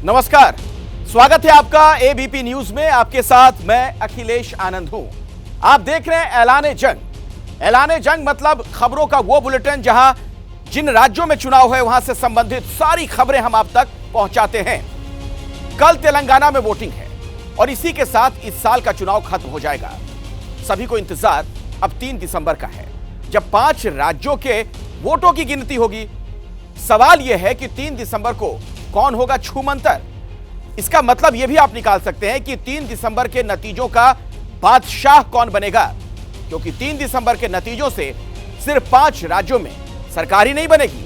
नमस्कार, स्वागत है आपका एबीपी न्यूज में। आपके साथ मैं अखिलेश आनंद हूं। आप देख रहे हैं ऐलाने जंग। ऐलाने जंग मतलब खबरों का वो बुलेटिन जहां जिन राज्यों में चुनाव है वहां से संबंधित सारी खबरें हम आप तक पहुंचाते हैं। कल तेलंगाना में वोटिंग है और इसी के साथ इस साल का चुनाव खत्म हो जाएगा। सभी को इंतजार अब 3 दिसंबर का है, जब 5 राज्यों के वोटों की गिनती होगी। सवाल यह है कि 3 दिसंबर को कौन होगा छूमंतर। इसका मतलब यह भी आप निकाल सकते हैं कि 3 दिसंबर के नतीजों का बादशाह कौन बनेगा, क्योंकि 3 दिसंबर के नतीजों से सिर्फ 5 राज्यों में सरकार ही नहीं बनेगी,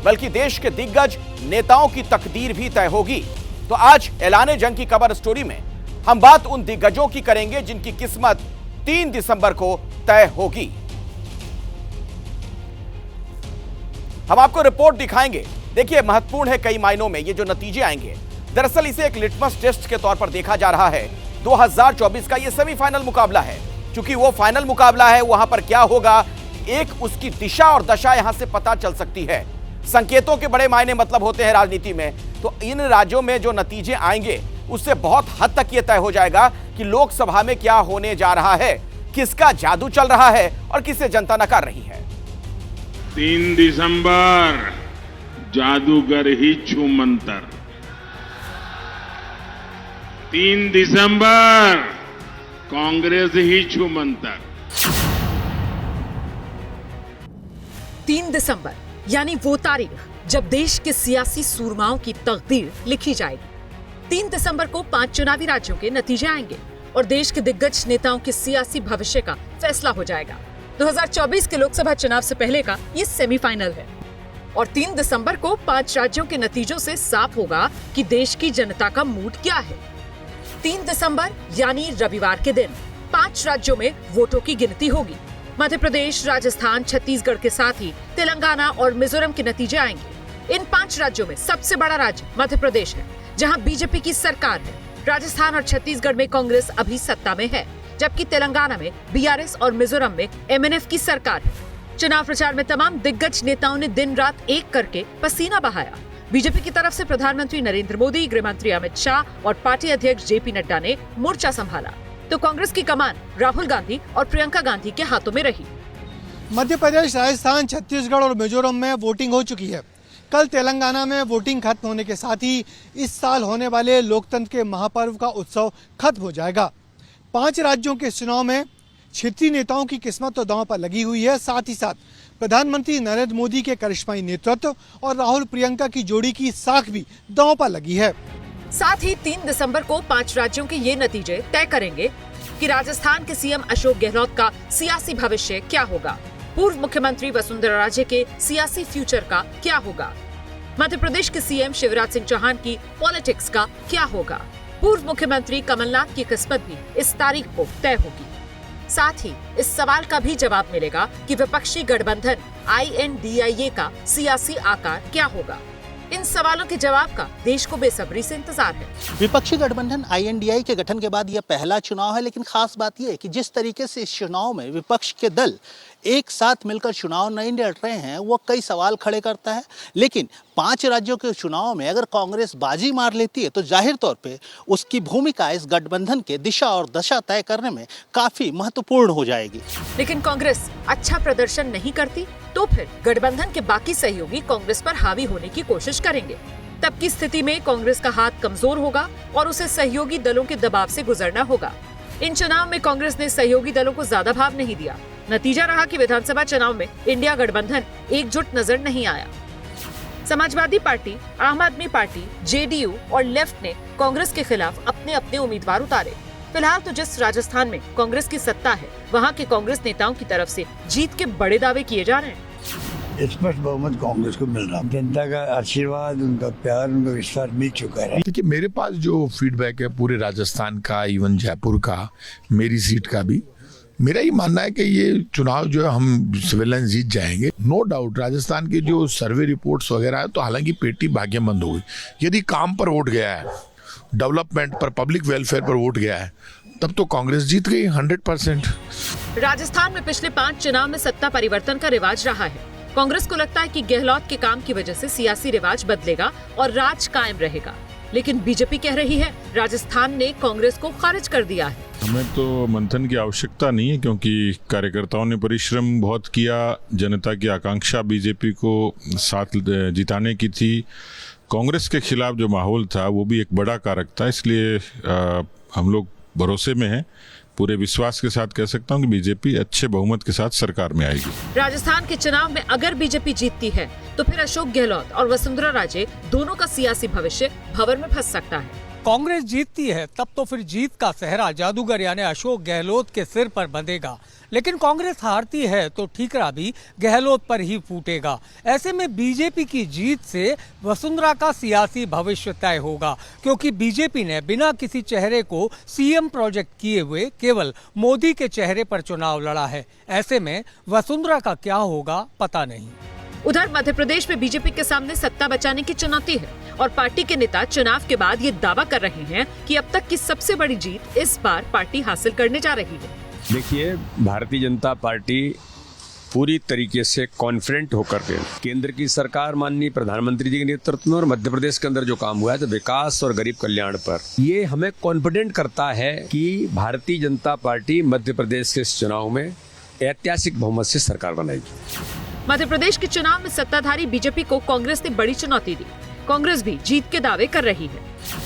बल्कि देश के दिग्गज नेताओं की तकदीर भी तय होगी। तो आज ऐलाने जंग की कवर स्टोरी में हम बात उन दिग्गजों की करेंगे जिनकी किस्मत 3 दिसंबर को तय होगी। हम आपको रिपोर्ट दिखाएंगे। देखिए, महत्वपूर्ण है कई मायनों में ये जो नतीजे आएंगे। दरअसल इसे एक लिटमस टेस्ट के तौर पर देखा जा रहा है। 2024 का ये सेमीफाइनल मुकाबला है। चूंकि वो फाइनल मुकाबला है, वहां पर क्या होगा, एक उसकी दिशा और दशा यहां से पता चल सकती है। संकेतों के बड़े मायने मतलब होते हैं राजनीति में। तो इन राज्यों में जो नतीजे आएंगे उससे बहुत हद तक यह तय हो जाएगा कि लोकसभा में क्या होने जा रहा है, किसका जादू चल रहा है और किसे जनता नकार रही है। 3 दिसंबर जादूगर ही छूमंतर। 3 दिसंबर कांग्रेस ही छूमंतर। 3 दिसंबर यानी वो तारीख जब देश के सियासी सूरमाओं की तकदीर लिखी जाएगी। 3 दिसंबर को 5 चुनावी राज्यों के नतीजे आएंगे और देश के दिग्गज नेताओं के सियासी भविष्य का फैसला हो जाएगा। 2024 के लोकसभा चुनाव से पहले का ये सेमीफाइनल है और 3 दिसंबर को 5 राज्यों के नतीजों से साफ होगा कि देश की जनता का मूड क्या है। 3 दिसंबर यानी रविवार के दिन 5 राज्यों में वोटों की गिनती होगी। मध्य प्रदेश, राजस्थान, छत्तीसगढ़ के साथ ही तेलंगाना और मिजोरम के नतीजे आएंगे। इन 5 राज्यों में सबसे बड़ा राज्य मध्य प्रदेश है, जहां बीजेपी की सरकार है। राजस्थान और छत्तीसगढ़ में कांग्रेस अभी सत्ता में है, जबकि तेलंगाना में बीआरएस और मिजोरम में एमएनएफ की सरकार है। चुनाव प्रचार में तमाम दिग्गज नेताओं ने दिन रात एक करके पसीना बहाया। बीजेपी की तरफ से प्रधानमंत्री नरेंद्र मोदी, गृह मंत्री अमित शाह और पार्टी अध्यक्ष जेपी नड्डा ने मोर्चा संभाला, तो कांग्रेस की कमान राहुल गांधी और प्रियंका गांधी के हाथों में रही। मध्य प्रदेश, राजस्थान, छत्तीसगढ़ और मिजोरम में वोटिंग हो चुकी है। कल तेलंगाना में वोटिंग खत्म होने के साथ ही इस साल होने वाले लोकतंत्र के महापर्व का उत्सव खत्म हो जाएगा। 5 राज्यों के चुनाव में क्षेत्रीय नेताओं की किस्मत तो दांव पर लगी हुई है। साथ ही साथ प्रधानमंत्री नरेंद्र मोदी के करिश्माई नेतृत्व और राहुल प्रियंका की जोड़ी की साख भी दांव पर लगी है। साथ ही 3 दिसंबर को 5 राज्यों के ये नतीजे तय करेंगे कि राजस्थान के सीएम अशोक गहलोत का सियासी भविष्य क्या होगा, पूर्व मुख्यमंत्री वसुंधरा राजे के सियासी फ्यूचर का क्या होगा, मध्य प्रदेश के सीएम शिवराज सिंह चौहान की पॉलिटिक्स का क्या होगा, पूर्व मुख्यमंत्री कमलनाथ की किस्मत भी इस तारीख को तय होगी। साथ ही इस सवाल का भी जवाब मिलेगा कि विपक्षी गठबंधन INDIA का सियासी आकार क्या होगा। इन सवालों के जवाब का देश को बेसब्री से इंतजार है। विपक्षी गठबंधन INDI के गठन के बाद यह पहला चुनाव है, लेकिन खास बात यह है कि जिस तरीके से इस चुनाव में विपक्ष के दल एक साथ मिलकर चुनाव नहीं लड़ रहे हैं, वो कई सवाल खड़े करता है। लेकिन 5 राज्यों के चुनाव में अगर कांग्रेस बाजी मार लेती है तो जाहिर तौर पे उसकी भूमिका इस गठबंधन के दिशा और दशा तय करने में काफी महत्वपूर्ण हो जाएगी। लेकिन कांग्रेस अच्छा प्रदर्शन नहीं करती तो फिर गठबंधन के बाकी सहयोगी कांग्रेस पर हावी होने की कोशिश करेंगे। तब की स्थिति में कांग्रेस का हाथ कमजोर होगा और उसे सहयोगी दलों के दबाव से गुजरना होगा। इन चुनाव में कांग्रेस ने सहयोगी दलों को ज्यादा भाव नहीं दिया। नतीजा रहा कि विधानसभा चुनाव में इंडिया गठबंधन एकजुट नजर नहीं आया। समाजवादी पार्टी, आम आदमी पार्टी, JDU और लेफ्ट ने कांग्रेस के खिलाफ अपने अपने उम्मीदवार उतारे। फिलहाल तो जिस राजस्थान में कांग्रेस की सत्ता है, वहाँ के कांग्रेस नेताओं की तरफ से जीत के बड़े दावे किए जा रहे हैं। स्पष्ट बहुमत कांग्रेस को मिल रहा है। जनता का आशीर्वाद, उनका प्यार, उनका विश्वास मिल चुका है। देखिए, मेरे पास जो फीडबैक है पूरे राजस्थान का, इवन जयपुर का, मेरी सीट का भी, मेरा ये मानना है कि ये चुनाव जो है हम सिविलियन जीत जाएंगे। नो डाउट राजस्थान की जो सर्वे रिपोर्ट्स वगैरह है, तो हालांकि पेटी भाग्यमंद हो गई। यदि काम पर वोट गया है, डेवलपमेंट पर, पब्लिक वेलफेयर पर वोट गया है, तब तो कांग्रेस जीत गई 100%। राजस्थान में पिछले 5 चुनाव में सत्ता परिवर्तन का रिवाज रहा है। कांग्रेस को लगता है कि गहलोत के काम की वजह से सियासी रिवाज बदलेगा और राज कायम रहेगा। लेकिन बीजेपी कह रही है राजस्थान ने कांग्रेस को खारिज कर दिया है। हमें तो मंथन की आवश्यकता नहीं है, क्योंकि कार्यकर्ताओं ने परिश्रम बहुत किया। जनता की आकांक्षा बीजेपी को साथ जिताने की थी। कांग्रेस के खिलाफ जो माहौल था वो भी एक बड़ा कारक था, इसलिए हम लोग भरोसे में हैं। पूरे विश्वास के साथ कह सकता हूं कि बीजेपी अच्छे बहुमत के साथ सरकार में आएगी। राजस्थान के चुनाव में अगर बीजेपी जीतती है तो फिर अशोक गहलोत और वसुंधरा राजे दोनों का सियासी भविष्य भंवर में फंस सकता है। कांग्रेस जीतती है तब तो फिर जीत का सेहरा जादूगर यानी अशोक गहलोत के सिर पर बंधेगा, लेकिन कांग्रेस हारती है तो ठीकरा भी गहलोत पर ही फूटेगा। ऐसे में बीजेपी की जीत से वसुंधरा का सियासी भविष्य तय होगा, क्योंकि बीजेपी ने बिना किसी चेहरे को सीएम प्रोजेक्ट किए हुए केवल मोदी के चेहरे पर चुनाव लड़ा है। ऐसे में वसुंधरा का क्या होगा पता नहीं। उधर मध्य प्रदेश में बीजेपी के सामने सत्ता बचाने की चुनौती है और पार्टी के नेता चुनाव के बाद ये दावा कर रहे हैं कि अब तक की सबसे बड़ी जीत इस बार पार्टी हासिल करने जा रही है। देखिए, भारतीय जनता पार्टी पूरी तरीके से कॉन्फिडेंट होकर के केंद्र की सरकार माननीय प्रधानमंत्री जी के नेतृत्व में और मध्य प्रदेश के अंदर जो काम हुआ है तो विकास और गरीब कल्याण पर, ये हमें कॉन्फिडेंट करता है कि भारतीय जनता पार्टी मध्य प्रदेश के इस चुनाव में ऐतिहासिक बहुमत से सरकार बनाएगी। मध्य प्रदेश के चुनाव में सत्ताधारी बीजेपी को कांग्रेस ने बड़ी चुनौती दी। कांग्रेस भी जीत के दावे कर रही है।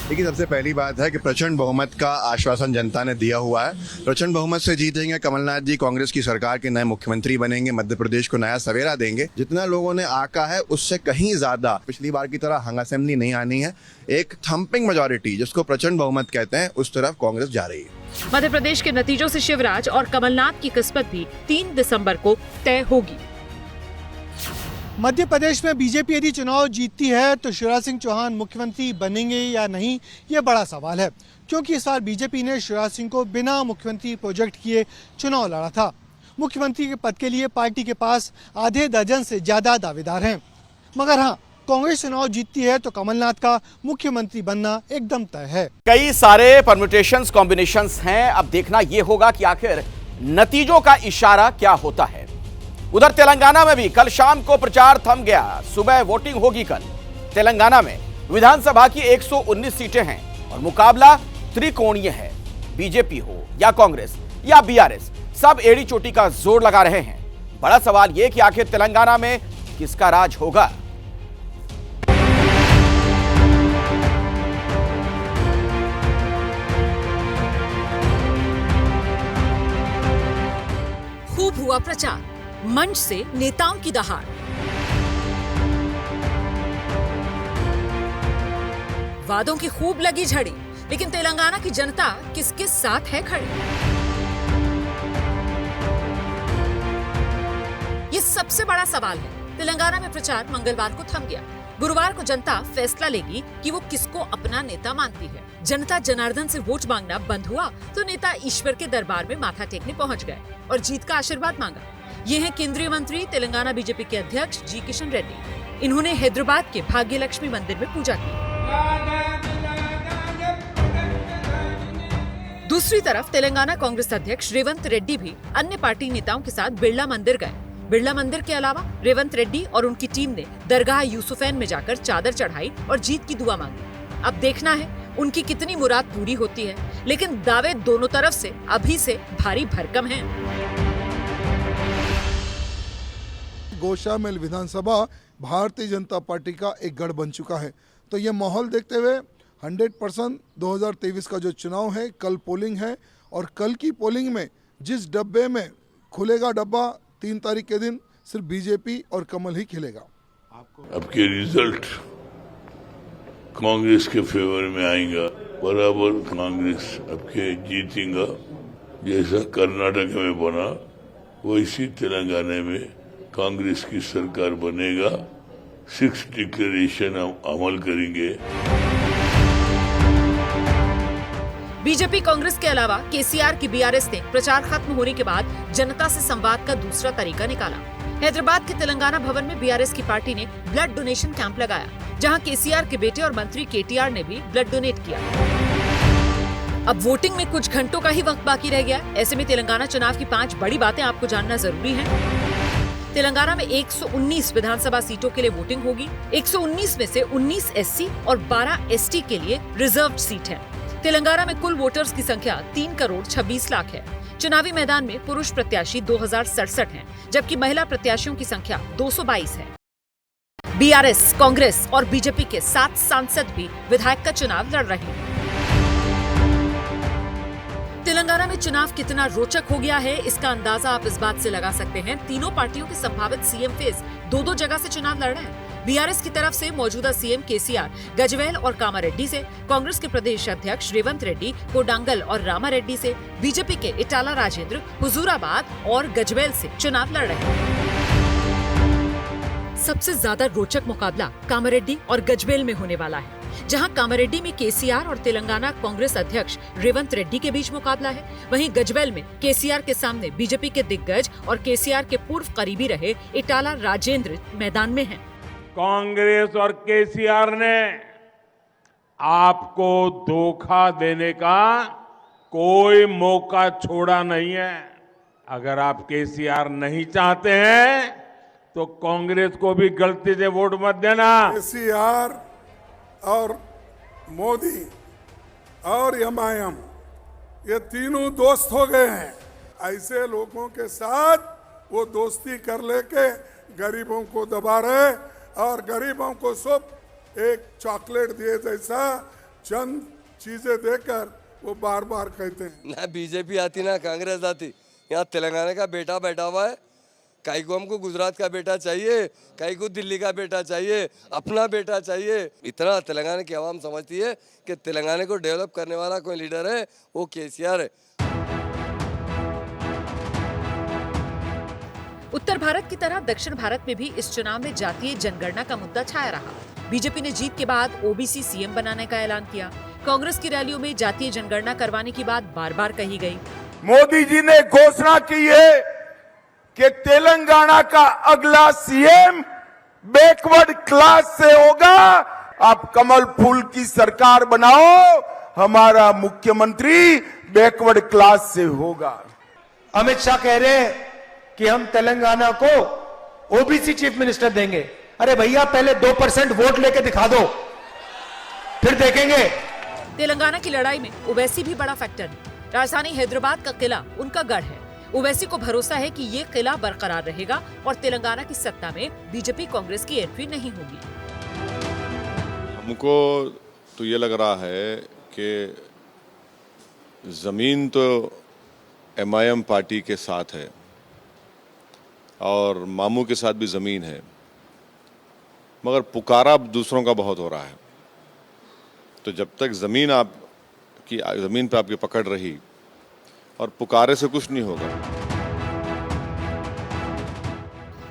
देखिए, सबसे पहली बात है कि प्रचंड बहुमत का आश्वासन जनता ने दिया हुआ है। प्रचंड बहुमत से जीतेंगे कमलनाथ जी, कांग्रेस की सरकार के नए मुख्यमंत्री बनेंगे, मध्य प्रदेश को नया सवेरा देंगे। जितना लोगों ने आका है उससे कहीं ज्यादा पिछली बार की तरह हंग असेंबली नहीं आनी है। एक थम्पिंग मेजॉरिटी जिसको प्रचंड बहुमत कहते हैं उस तरफ कांग्रेस जा रही है। मध्य प्रदेश के नतीजों से शिवराज और कमलनाथ की किस्मत भी 3 दिसंबर को तय होगी। मध्य प्रदेश में बीजेपी यदि चुनाव जीतती है तो शिवराज सिंह चौहान मुख्यमंत्री बनेंगे या नहीं, ये बड़ा सवाल है, क्योंकि इस बार बीजेपी ने शिवराज सिंह को बिना मुख्यमंत्री प्रोजेक्ट किए चुनाव लड़ा था। मुख्यमंत्री के पद के लिए पार्टी के पास आधे दर्जन से ज्यादा दावेदार हैं, मगर हाँ, कांग्रेस चुनाव जीतती है तो कमलनाथ का मुख्यमंत्री बनना एकदम तय है। कई सारे परम्यूटेशंस, कॉम्बिनेशंस हैं। अब देखना यह होगा कि आखिर नतीजों का इशारा क्या होता है। उधर तेलंगाना में भी कल शाम को प्रचार थम गया। सुबह वोटिंग होगी कल। तेलंगाना में विधानसभा की 119 सीटें हैं और मुकाबला त्रिकोणीय है। बीजेपी हो या कांग्रेस या बीआरएस, सब एड़ी चोटी का जोर लगा रहे हैं। बड़ा सवाल यह कि आखिर तेलंगाना में किसका राज होगा। खूब हुआ प्रचार, मंच से नेताओं की दहाड़। वादों की खूब लगी झड़ी, लेकिन तेलंगाना की जनता किसके साथ है खड़ी, ये सबसे बड़ा सवाल है। तेलंगाना में प्रचार मंगलवार को थम गया। गुरुवार को जनता फैसला लेगी कि वो किसको अपना नेता मानती है। जनता जनार्दन से वोट मांगना बंद हुआ तो नेता ईश्वर के दरबार में माथा टेकने पहुंच गए और जीत का आशीर्वाद मांगा। ये हैं केंद्रीय मंत्री तेलंगाना बीजेपी के अध्यक्ष जी किशन रेड्डी। इन्होंने हैदराबाद के भाग्य लक्ष्मी मंदिर में पूजा की। दूसरी तरफ तेलंगाना कांग्रेस अध्यक्ष रेवंत रेड्डी भी अन्य पार्टी नेताओं के साथ बिरला मंदिर गए। बिरला मंदिर के अलावा रेवंत रेड्डी और उनकी टीम ने दरगाह यूसुफैन में जाकर चादर चढ़ाई और जीत की दुआ मांगी। अब देखना है उनकी कितनी मुराद पूरी होती है, लेकिन दावे दोनों तरफ से अभी से भारी भरकम हैं। गोशामेल विधानसभा भारतीय जनता पार्टी का एक गढ़ बन चुका है, तो ये माहौल देखते हुए 100% 2023 का जो चुनाव है, कल पोलिंग है और कल की पोलिंग में जिस डब्बे में खुलेगा डब्बा 3 तारीख के दिन सिर्फ बीजेपी और कमल ही खिलेगा। अब के रिजल्ट कांग्रेस के फेवर में आएगा, बराबर कांग्रेस अब के जीतेगा। जैसा कर्नाटक में बना वैसी तेलंगाना में कांग्रेस की सरकार बनेगा। 6 डिक्लेरेशन अमल करेंगे। बीजेपी कांग्रेस के अलावा केसीआर की बीआरएस ने प्रचार खत्म होने के बाद जनता से संवाद का दूसरा तरीका निकाला। हैदराबाद के तेलंगाना भवन में बीआरएस की पार्टी ने ब्लड डोनेशन कैंप लगाया, जहां केसीआर के बेटे और मंत्री केटीआर ने भी ब्लड डोनेट किया। अब वोटिंग में कुछ घंटों का ही वक्त बाकी रह गया। ऐसे में तेलंगाना चुनाव की 5 बड़ी बातें आपको जानना जरूरी है। तेलंगाना में 119 विधानसभा सीटों के लिए वोटिंग होगी। 119 में से 19 एससी और 12 एसटी के लिए रिजर्व्ड सीट है। तेलंगाना में कुल वोटर्स की संख्या 3 करोड़ 26 लाख है। चुनावी मैदान में पुरुष प्रत्याशी 2067 हैं, जबकि महिला प्रत्याशियों की संख्या 222 है। बीआरएस, कांग्रेस और बीजेपी के 7 सांसद भी विधायक का चुनाव लड़ रहे हैं। तेलंगाना में चुनाव कितना रोचक हो गया है, इसका अंदाजा आप इस बात से लगा सकते हैं। तीनों पार्टियों के संभावित सीएम फेस 2-2 जगह से चुनाव लड़ रहे हैं। बीआरएस की तरफ से मौजूदा सीएम केसीआर गजवेल और कामारेड्डी से, कांग्रेस के प्रदेश अध्यक्ष रेवंत रेड्डी कोडांगल और रामारेड्डी से, बीजेपी के इटाला राजेंद्र हुजूराबाद और गजवेल से चुनाव लड़ रहे हैं। सबसे ज्यादा रोचक मुकाबला कामारेड्डी और गजवेल में होने वाला है, जहां कामारेड्डी में केसीआर और तेलंगाना कांग्रेस अध्यक्ष रेवंत रेड्डी के बीच मुकाबला है। वहीं गजवेल में केसीआर के सामने बीजेपी के दिग्गज और केसीआर के पूर्व करीबी रहे इटाला राजेंद्र मैदान में हैं। कांग्रेस और केसीआर ने आपको धोखा देने का कोई मौका छोड़ा नहीं है। अगर आप केसीआर नहीं चाहते हैं तो कांग्रेस को भी गलती से वोट मत देना। केसीआर और मोदी और एमआईएम ये तीनों दोस्त हो गए हैं। ऐसे लोगों के साथ वो दोस्ती कर लेके गरीबों को दबा रहे और गरीबों को सब एक चॉकलेट दिए जैसा चंद चीजें देकर वो बार बार कहते हैं ना बीजेपी आती ना कांग्रेस आती। यहाँ तेलंगाना का बेटा बैठा हुआ है, कई को हमको गुजरात का बेटा चाहिए, कई को दिल्ली का बेटा चाहिए, अपना बेटा चाहिए। इतना तेलंगाना की आवाम समझती है कि तेलंगाना को डेवलप करने वाला कोई लीडर है वो केसीआर है। उत्तर भारत की तरह दक्षिण भारत में भी इस चुनाव में जातीय जनगणना का मुद्दा छाया रहा। बीजेपी ने जीत के बाद ओबीसी सीएम बनाने का ऐलान किया। कांग्रेस की रैलियों में जातीय जनगणना करवाने की बात बार बार कही गई। मोदी जी ने घोषणा की है कि तेलंगाना का अगला सीएम बैकवर्ड क्लास से होगा। आप कमल फूल की सरकार बनाओ, हमारा मुख्यमंत्री बैकवर्ड क्लास से होगा। अमित शाह कह रहे हैं कि हम तेलंगाना को ओबीसी चीफ मिनिस्टर देंगे। अरे भैया पहले 2% वोट लेके दिखा दो, फिर देखेंगे। तेलंगाना की लड़ाई में ओवैसी भी बड़ा फैक्टर है। राजधानी हैदराबाद का किला उनका गढ़ है। ओवैसी को भरोसा है कि ये किला बरकरार रहेगा और तेलंगाना की सत्ता में बीजेपी कांग्रेस की एंट्री नहीं होगी। हमको तो ये लग रहा है कि जमीन तो एमआईएम पार्टी के साथ है और मामू के साथ भी जमीन है, मगर पुकारा दूसरों का बहुत हो रहा है। तो जब तक जमीन पे आपकी पकड़ रही और पुकारे से कुछ नहीं होगा।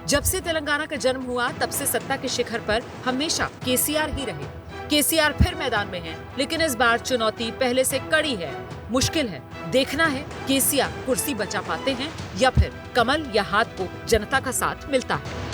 जब से तेलंगाना का जन्म हुआ तब से सत्ता के शिखर पर हमेशा केसीआर ही रहे। केसीआर फिर मैदान में हैं, लेकिन इस बार चुनौती पहले से कड़ी है। मुश्किल है, देखना है केसीआर कुर्सी बचा पाते हैं या फिर कमल या हाथ को जनता का साथ मिलता है।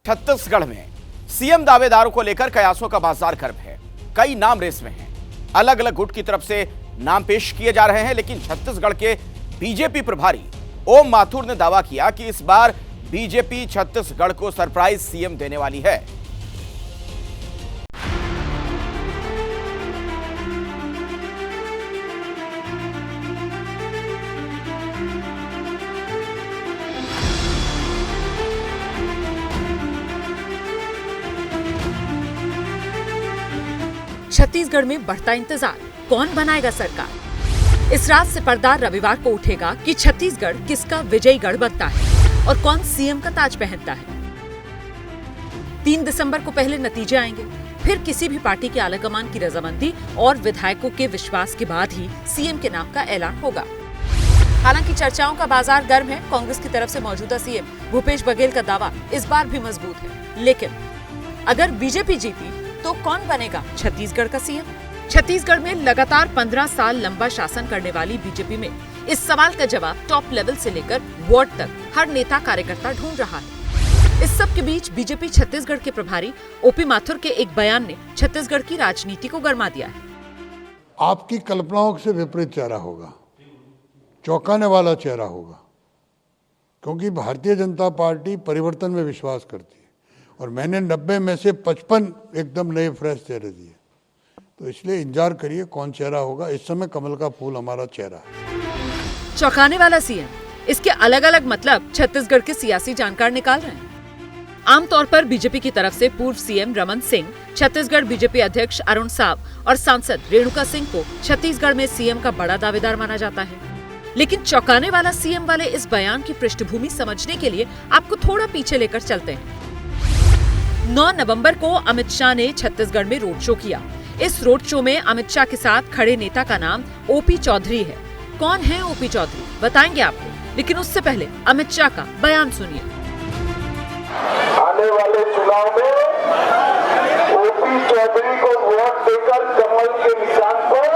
छत्तीसगढ़ में सीएम दावेदारों को लेकर कयासों का बाजार गर्म है। कई नाम रेस में हैं। अलग अलग गुट की तरफ से नाम पेश किए जा रहे हैं, लेकिन छत्तीसगढ़ के बीजेपी प्रभारी ओम माथुर ने दावा किया कि इस बार बीजेपी छत्तीसगढ़ को सरप्राइज सीएम देने वाली है। छत्तीसगढ़ में बढ़ता इंतजार, कौन बनाएगा सरकार। इस रात से पर्दा रविवार को उठेगा कि छत्तीसगढ़ किसका विजयी गढ़ बनता है और कौन सीएम का ताज पहनता है। 3 दिसंबर को पहले नतीजे आएंगे, फिर किसी भी पार्टी के आलाकमान की रजामंदी और विधायकों के विश्वास के बाद ही सीएम के नाम का ऐलान होगा। हालांकि चर्चाओं का बाजार गर्म है। कांग्रेस की तरफ से मौजूदा सीएम भूपेश बघेल का दावा इस बार भी मजबूत है, लेकिन अगर बीजेपी जीती तो कौन बनेगा छत्तीसगढ़ का सीएम। छत्तीसगढ़ में लगातार 15 साल लंबा शासन करने वाली बीजेपी में इस सवाल का जवाब टॉप लेवल से लेकर वार्ड तक हर नेता कार्यकर्ता ढूंढ रहा है। इस सब के बीच बीजेपी छत्तीसगढ़ के प्रभारी ओपी माथुर के एक बयान ने छत्तीसगढ़ की राजनीति को गरमा दिया है। आपकी कल्पनाओं से विपरीत चेहरा होगा। चौंकाने वाला चेहरा होगा, क्योंकि भारतीय जनता पार्टी परिवर्तन में विश्वास करती है और मैंने 90 में से 55 एकदम नए फ्रेश चेहरे दिए। तो इसलिए इंतजार करिए कौन चेहरा होगा। इस समय कमल का फूल हमारा चेहरा है। चौंकाने वाला सीएम, इसके अलग अलग मतलब छत्तीसगढ़ के सियासी जानकार निकाल रहे हैं। आमतौर पर बीजेपी की तरफ से पूर्व सीएम रमन सिंह, छत्तीसगढ़ बीजेपी अध्यक्ष अरुण साव और सांसद रेणुका सिंह को छत्तीसगढ़ में सीएम का बड़ा दावेदार माना जाता है। लेकिन चौंकाने वाला सीएम वाले इस बयान की पृष्ठभूमि समझने के लिए आपको थोड़ा पीछे लेकर चलते हैं। 9 नवंबर को अमित शाह ने छत्तीसगढ़ में रोड शो किया। इस रोड शो में अमित शाह के साथ खड़े नेता का नाम ओपी चौधरी है। कौन है ओपी चौधरी बताएंगे आपको, लेकिन उससे पहले अमित शाह का बयान सुनिए। आने वाले चुनाव में ओपी चौधरी को वोट देकर कमल के निशान पर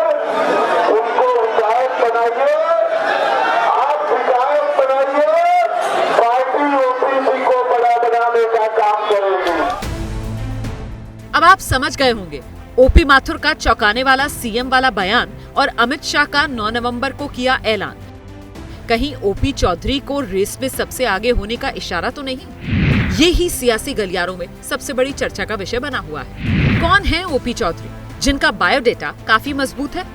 उनको विधायक बनाइए। आप विधायक बनाइए, पार्टी ओपीसी को बड़ा बनाने का काम करेगी। अब आप समझ गए होंगे ओपी माथुर का चौंकाने वाला सीएम वाला बयान और अमित शाह का 9 नवंबर को किया ऐलान। कहीं ओपी चौधरी को रेस में सबसे आगे होने का इशारा तो नहीं? ये ही सियासी गलियारों में सबसे बड़ी चर्चा का विषय बना हुआ है। कौन है ओपी चौधरी, जिनका बायोडेटा काफी मजबूत है?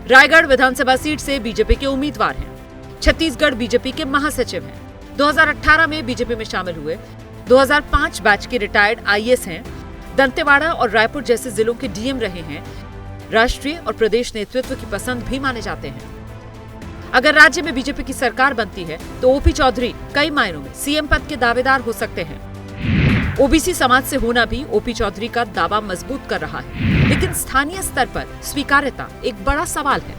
रायगढ़ विधानसभा सीट से बीजेपी के उम्मीदवार हैं। छत्तीसगढ़ बीजेपी के महासचिव हैं। 2018 में बीजेपी में शामिल हुए। 2005 बैच के रिटायर्ड आईएएस हैं। दंतेवाड़ा और रायपुर जैसे जिलों के डीएम रहे हैं। राष्ट्रीय और प्रदेश नेतृत्व की पसंद भी माने जाते हैं। अगर राज्य में बीजेपी की सरकार बनती है तो ओपी चौधरी कई मायनों में सीएम पद के दावेदार हो सकते हैं। ओबीसी समाज से होना भी ओपी चौधरी का दावा मजबूत कर रहा है, लेकिन स्थानीय स्तर पर स्वीकार्यता एक बड़ा सवाल है।